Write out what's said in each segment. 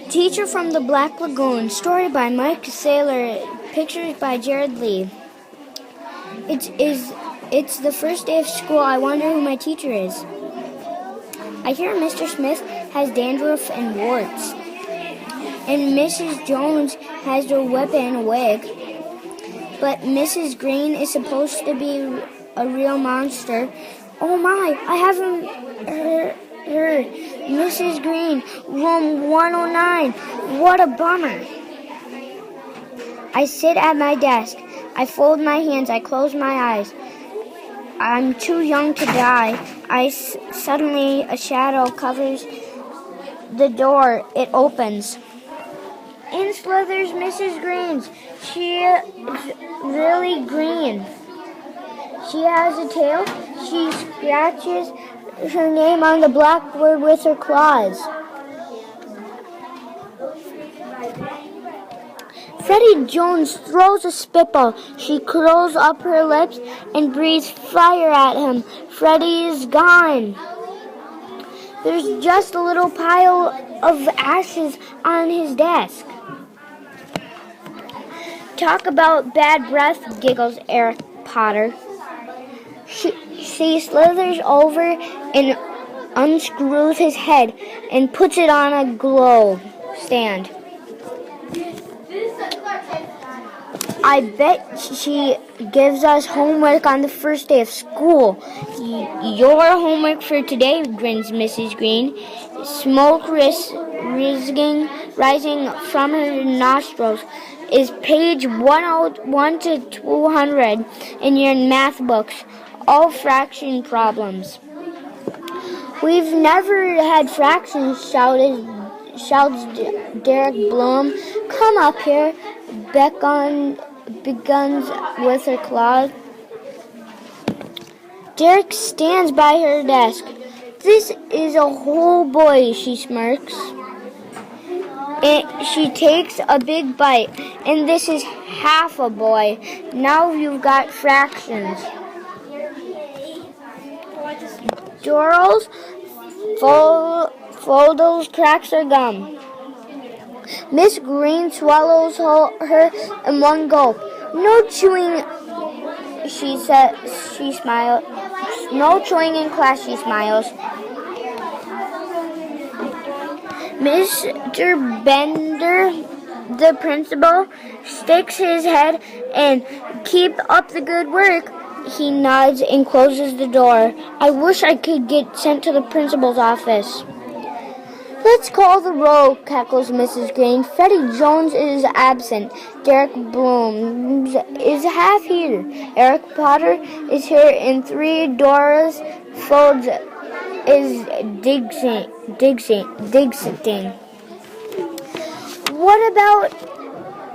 Teacher from the Black Lagoon. Story by Mike Saylor. Pictures by Jared Lee. It's the first day of school. I wonder who my teacher is. I hear Mr. Smith has dandruff and warts. And Mrs. Jones has a whip and a wig. But Mrs. Green is supposed to be a real monster. Oh my, I haven't heard. Mrs. Green, room 109. What a bummer. I sit at my desk. I fold my hands. I close my eyes. I'm too young to die. Suddenly, a shadow covers the door. It opens. In slithers Mrs. Green. She is really green. She has a tail. She scratches her name on the blackboard with her claws. Freddie Jones throws a spitball. She curls up her lips and breathes fire at him. Freddie is gone. There's just a little pile of ashes on his desk. Talk about bad breath, giggles Eric Potter. She slithers over and unscrews his head and puts it on a globe stand. I bet she gives us homework on the first day of school. Your homework for today, grins Mrs. Green. Smoke rising from her nostrils is page 101 to 200 in your math books. All fraction problems. We've never had fractions, shouts Derek Bloom. Come up here, begins with her claws. Derek stands by her desk. This is a whole boy, she smirks. And she takes a big bite, and this is half a boy. Now you've got fractions. Doros Foldles cracks her gum. Miss Green swallows her in one gulp. No chewing, she says. She smiles. No chewing in class, she smiles. Mr. Bender, the principal, sticks his head and keep up the good work. He nods and closes the door. I wish I could get sent to the principal's office. Let's call the roll, cackles Mrs. Green. Freddie Jones is absent. Derek Bloom is half here. Eric Potter is here, and 3 Doris Folds is digsing. What about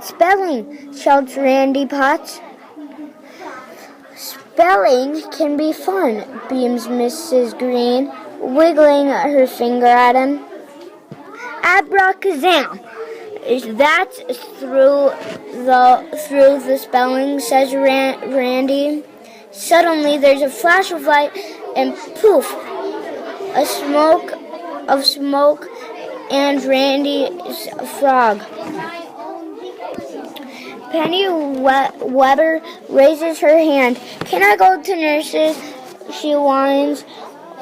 spelling? Shouts Randy Potts. Spelling can be fun, beams Mrs. Green, wiggling her finger at him. Abracazam. That's through the spelling, says Randy. Suddenly there's a flash of light and poof, a smoke and Randy's frog. Penny Weber raises her hand. Can I go to nurses? She whines.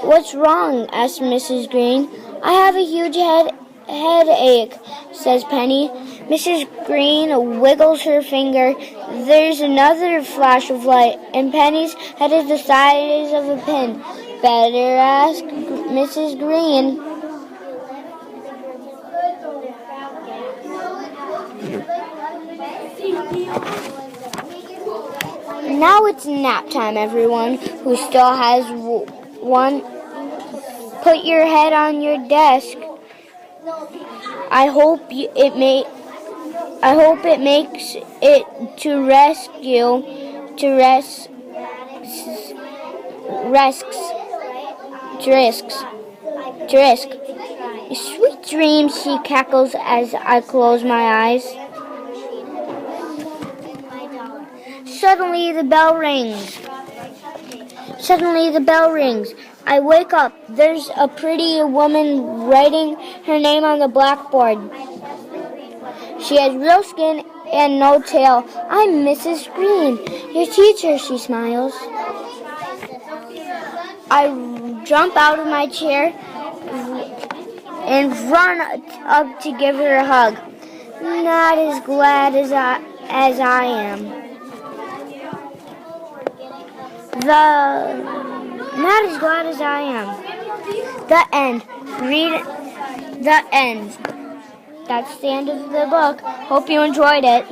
What's wrong? asks Mrs. Green. I have a huge headache, says Penny. Mrs. Green wiggles her finger. There's another flash of light, and Penny's head is the size of a pin. Better ask Mrs. Green. Now it's nap time, everyone who still has one. Put your head on your desk. I hope it makes it to risk. Sweet dreams, she cackles as I close my eyes. Suddenly the bell rings. I wake up. There's a pretty woman writing her name on the blackboard. She has real skin and no tail. I'm Mrs. Green, your teacher, she smiles. I jump out of my chair and run up to give her a hug. Not as glad as I am. Not as glad as I am. The end. Read the end. That's the end of the book. Hope you enjoyed it.